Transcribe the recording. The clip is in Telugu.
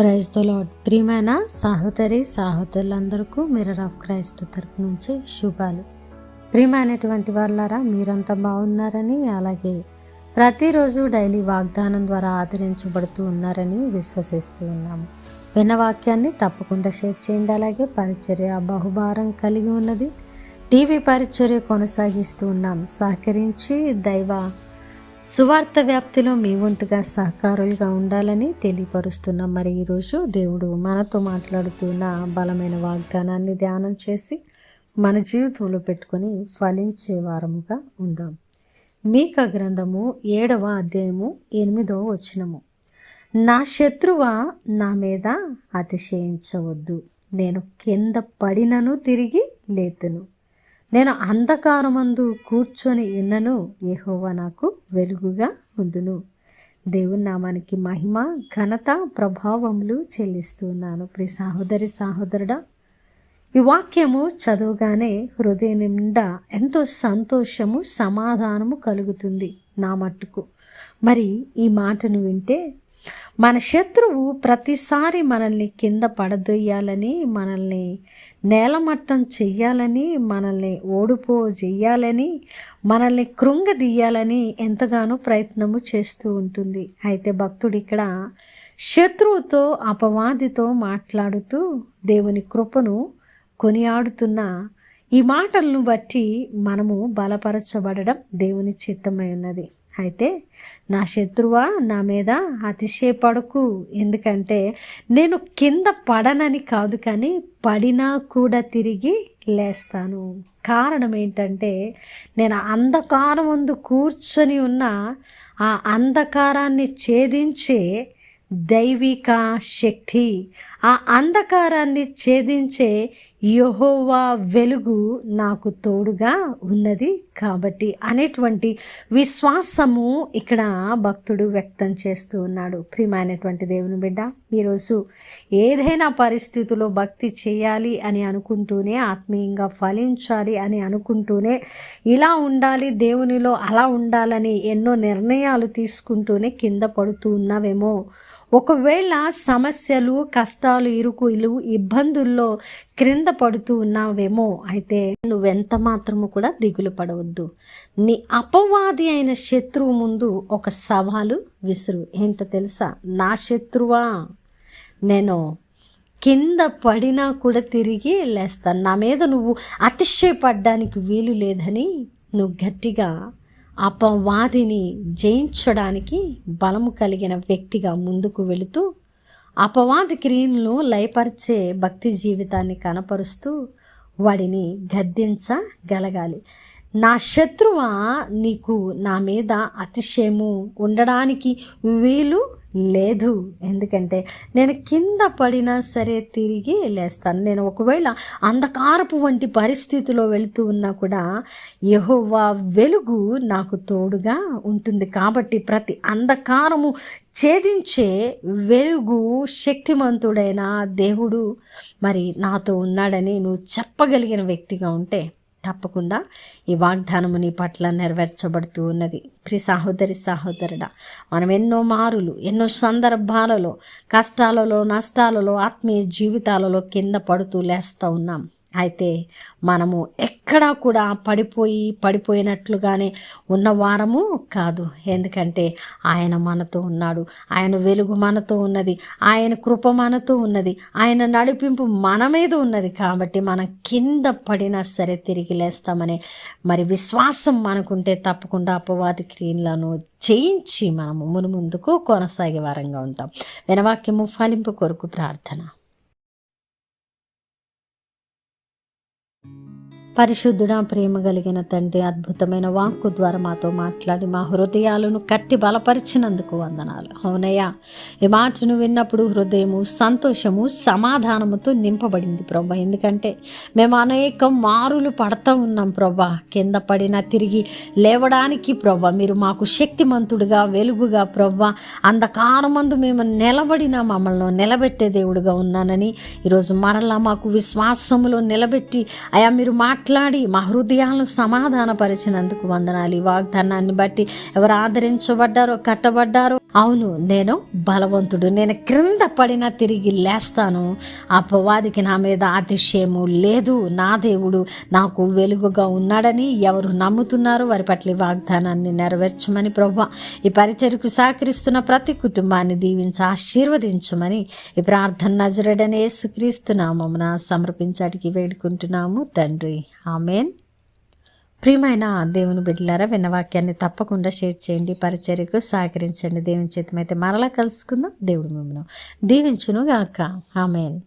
Praise the lord. ప్రియమైన సహోదరులందరికీ మిర్రర్ ఆఫ్ క్రైస్ట్ తరపు నుంచి శుభాలు. ప్రియమైనటువంటి వాళ్ళారా, మీరంతా బాగున్నారని, అలాగే ప్రతిరోజు డైలీ వాగ్దానం ద్వారా ఆదరించబడుతూ ఉన్నారని విశ్వసిస్తూ ఉన్నాము. విన్న వాక్యాన్ని తప్పకుండా షేర్ చేయండి. అలాగే పరిచర్య బహుభారం కలిగి ఉన్నది. టీవీ పరిచర్య కొనసాగిస్తూ ఉన్నాం. సహకరించి దైవ సువార్త వ్యాప్తిలో మీ వంతుగా సహకారులుగా ఉండాలని తెలియపరుస్తున్నాం. మరి ఈరోజు దేవుడు మనతో మాట్లాడుతున్న బలమైన వాగ్దానాన్ని ధ్యానం చేసి మన జీవితంలో పెట్టుకొని ఫలించే వారముగా ఉందాం. మీకా గ్రంథము 7వ అధ్యాయము 8వ వచనము. నా శత్రువా, నా మీద అతిశయించవద్దు. నేను కింద పడినను తిరిగి లేతును. నేను అంధకారమందు కూర్చొని ఉన్నను, యెహోవా నాకు వెలుగుగా ఉండును. దేవుని నామానికి మహిమ, ఘనత, ప్రభావములు చెల్లిస్తున్నాను. ప్రియ సహోదరుడా, ఈ వాక్యము చదువుగానే హృదయం నిండా ఎంతో సంతోషము, సమాధానము కలుగుతుంది నా మట్టుకు. మరి ఈ మాటను వింటే మన శత్రువు ప్రతిసారి మనల్ని కింద పడదొయ్యాలని, మనల్ని నేలమట్టం చెయ్యాలని, మనల్ని చెయ్యాలని, మనల్ని కృంగదీయాలని ఎంతగానో ప్రయత్నము చేస్తూ ఉంటుంది. అయితే భక్తుడు ఇక్కడ శత్రువుతో, అపవాదితో మాట్లాడుతూ దేవుని కృపను కొనియాడుతున్న ఈ మాటలను బట్టి మనము బలపరచబడడం దేవుని చిత్తమై ఉన్నది. అయితే నా శత్రువా, నా మీద అతిశయపడకు. ఎందుకంటే నేను కింద పడనని కాదు, కానీ పడినా కూడా తిరిగి లేస్తాను. కారణం ఏంటంటే నేను అంధకారం ముందు కూర్చొని ఉన్న ఆ అంధకారాన్ని ఛేదించే దైవిక శక్తి, ఆ అంధకారాన్ని ఛేదించే యెహోవా వెలుగు నాకు తోడుగా ఉన్నది కాబట్టి అనేటువంటి విశ్వాసము ఇక్కడ భక్తుడు వ్యక్తం చేస్తూ ఉన్నాడు. ప్రియమైనటువంటి దేవుని బిడ్డ, ఈరోజు ఏదైనా పరిస్థితిలో భక్తి చేయాలి అని అనుకుంటూనే, ఆత్మీయంగా ఫలించాలి అని అనుకుంటూనే, ఇలా ఉండాలి, దేవునిలో అలా ఉండాలని ఎన్నో నిర్ణయాలు తీసుకుంటూనే కింద పడుతూ ఉన్నావేమో. ఒకవేళ సమస్యలు, కష్టాలు, ఇరుకులు, ఇబ్బందుల్లో క్రింద పడుతూ ఉన్నావేమో, అయితే నువ్వెంత మాత్రము కూడా దిగులు పడవద్దు. నీ అపవాది అయిన శత్రువు ముందు ఒక సవాలు విసురు. ఏంటో తెలుసా? నా శత్రువా, నేను కింద పడినా కూడా తిరిగి లేస్తాను. నా మీద నువ్వు అతిశయపడ్డానికి వీలు లేదని నువ్వు గట్టిగా అపవాదిని జయించడానికి బలము కలిగిన వ్యక్తిగా ముందుకు వెళుతూ అపవాది క్రియలను లయపరిచే భక్తి జీవితాన్ని కనపరుస్తూ వాడిని గద్దించగలగాలి. నా శత్రువా, నీకు నా మీద అతిశయము ఉండడానికి వీలు లేదు. ఎందుకంటే నేను కింద పడినా సరే తిరిగి లేస్తాను. నేను ఒకవేళ అంధకారపు వంటి పరిస్థితిలో వెళుతూ ఉన్నా కూడా యెహోవా వెలుగు నాకు తోడుగా ఉంటుంది. కాబట్టి ప్రతి అంధకారము ఛేదించే వెలుగు శక్తిమంతుడైన దేవుడు మరి నాతో ఉన్నాడని నువ్వు చెప్పగలిగిన వ్యక్తిగా ఉంటే తప్పకుండా ఈ వాగ్దానము నీ పట్ల నెరవేర్చబడుతూ ఉన్నది. ప్రియ సహోదరుడా, మనం ఎన్నో మారులు, ఎన్నో సందర్భాలలో, కష్టాలలో, నష్టాలలో, ఆత్మీయ జీవితాలలో కింద పడుతూ లేస్తూ ఉన్నాం. అయితే మనము ఎక్కడా కూడా పడిపోయినట్లుగానే ఉన్నవారము కాదు. ఎందుకంటే ఆయన మనతో ఉన్నాడు, ఆయన వెలుగు మనతో ఉన్నది, ఆయన కృప మనతో ఉన్నది, ఆయన నడిపింపు మన మీద ఉన్నది. కాబట్టి మనం కింద పడినా సరే తిరిగి లేస్తామనే మరి విశ్వాసం మనకుంటే తప్పకుండా అపవాది క్రియలను చేయించి మనము మునుముందుకు కొనసాగే వారంగా ఉంటాం. వినవాక్యము ఫలింపు కొరకు ప్రార్థన. పరిశుద్ధుడా, ప్రేమ కలిగిన తండ్రి, అద్భుతమైన వాక్కు ద్వారా మాతో మాట్లాడి మా హృదయాలను కట్టి బలపరిచినందుకు వందనాలు. అవునయ్యా, ఈ మాటను విన్నప్పుడు హృదయము సంతోషము, సమాధానముతో నింపబడింది ప్రభా. ఎందుకంటే మేము అనేక మారులు పడతా ఉన్నాం ప్రభా. కింద పడినా తిరిగి లేవడానికి ప్రభా మీరు మాకు శక్తిమంతుడుగా, వెలుగుగా ప్రభా, అంధకారమందు మేము నిలబడినా మమ్మల్ని నిలబెట్టే దేవుడుగా ఉన్నానని ఈరోజు మరలా మాకు విశ్వాసములో నిలబెట్టి అయా మీరు మాట్లాడి మాట్లాడి మా హృదయాలను సమాధానపరిచినందుకు వందనాలు. ఈ వాగ్దానాన్ని బట్టి ఎవరు ఆదరించబడ్డారో, కట్టబడ్డారో, అవును నేను బలవంతుడు, నేను క్రింద పడినా తిరిగి లేస్తాను, అపవాదికి నా మీద అతిశయము లేదు, నా దేవుడు నాకు వెలుగుగా ఉన్నాడని ఎవరు నమ్ముతున్నారో వారి పట్ల ఈ వాగ్దానాన్ని నెరవేర్చమని ప్రభువా, ఈ పరిచర్యకు సహకరిస్తున్న ప్రతి కుటుంబాన్ని దీవించి ఆశీర్వదించమని ఈ ప్రార్థన నజరేయుడైన యేసుక్రీస్తు నామమున సమర్పించడానికి వేడుకుంటున్నాము తండ్రి. ఆమేన్. ప్రియమైన దేవుని బిడ్డలారా, విన్న వాక్యాన్ని తప్పకుండా షేర్ చేయండి, పరిచర్యకు సహకరించండి. దేవుని చేతమైతే మరలా కలుసుకుందాం. దేవుడు మిమ్మల్ని దీవించును గాక. ఆమేన్.